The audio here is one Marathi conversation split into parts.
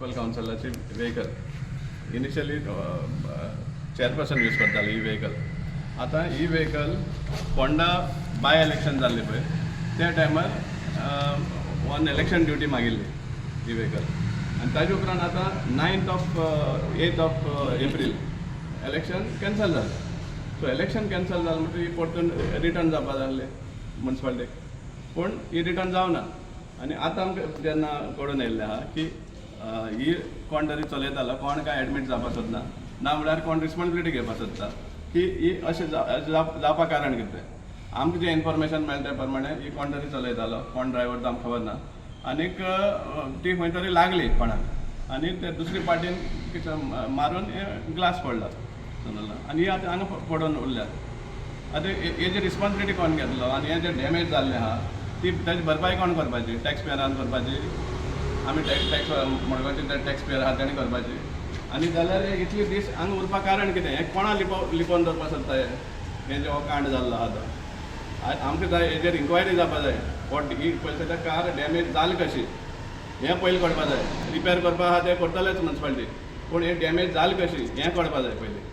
म्युनिसिपल काउन्सिलाची व्हेकल इनिशियली चेअरपर्सन यूज करताले ही व्हेकल. आता ही व्हेकल फोंडा बाय इलेक्शन जाल्ले पळय त्या टायमार वन इलेक्शन ड्युटी मागिल्ली ही व्हेकल आनी ताजे उपरांत आतां 8th of April election cancel जालें. सो इलेक्शन कॅन्सल जालें म्हणटकीर ही परतून रिटर्न जावपा जाल्लें म्युनिसिपालिटीक, पूण ही रिटर्न जावना. आनी आतां आमकां जेन्ना कळून येयल्लें आहा की ही कोण तरी चलयतालो, कोण काय एडमीट जावपा सोदना ना म्हळ्यार कोण रिस्पॉन्सिबिलिटी घेवपा सोदता की ही अशें जावपा कारण कितें. आमकां जें इन्फॉर्मेशन मेळ्ळें त्या प्रमाणे ही कोण तरी चलयतालो, कोण ड्रायव्हर तो आमकां खबर ना. आनीक ती खंय तरी लागली कोणाक आनी ते दुसरी पार्टीन कितें मारून ग्लास पडला आनी ही आतां हांगा पडून उरल्यात. आतां हेजी रिस्पॉन्सिबिलिटी कोण घेतलो आनी हें जें डॅमेज जाल्लें आहा ती ताची भरपाई कोण करपाची? टॅक्स पेयरान करपाची. आमी टॅक्स मडगांवचे टॅक्स पेयर आहा तेणी करपाची. आनी जाल्यार इतले दीस हांगा उरपाक कारण कितें? हें कोणा लिपोवन दवरपा सोदता हें जो कांड जाल्लो आहा तो. आमकां जाय हेजेर इन्क्वायरी जावपा जाय. ही पळय कार डॅमेज जाली कशी हें पयलीं कळपा जाय. रिपेर करपा आहा तें करतलेच म्युनिसिपालिटी, पूण हें डॅमेज जाली कशी हें कळपा जाय पयलीं.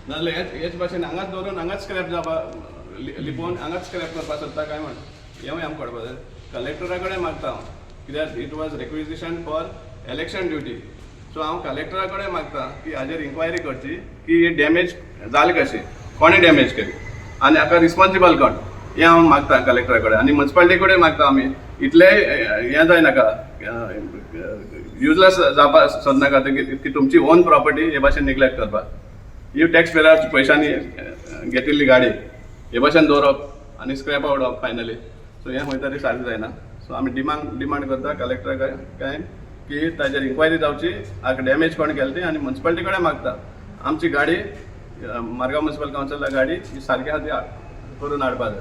नाजाल्यार हेच भाशेन हांगाच दवरून हांगाच स्क्रॅप जावपा लिपोवन हांगाच स्क्रॅप करपा सोदता काय म्हण हेंवूय आमकां कळपा जाय. कलेक्टरा कडेन मागता हांव, कित्याक it was requisition for election duty. So हांव कलेक्टरा कडेन मागता की हाजेर इन्क्वायरी करची की ही डॅमेज जाली कशी, कोणें डॅमेज केली आनी हाका रिस्पॉन्सिबल कोण हें हांव मागता कलेक्टरा कडेन. आनी म्युनिसिपालिटी कडेन मागता आमी इतलें हें जायनाका, युजलेस जावपा सोदनाका की तुमची ओन प्रॉपर्टी हे भाशेन निग्लेक्ट करपाक. ही टॅक्स पेयराच्या पयशांनी घेतिल्ली गाडी हे भाशेन दवरप आनी स्क्रॅप आवडप फायनली. सो हें खंय तरी सारकें जायना. सो आमी डिमांड करता कलेक्टरा कडेन की ताजेर इन्क्वायरी जावची, हाका डॅमेज कोण केली ती. आनी म्युनिसिपालिटी कडेन मागता आमची गाडी मारगांव म्युनिसिपल काउन्सिला गाडी ही सारकी आहा ती करून हाडपा जाय.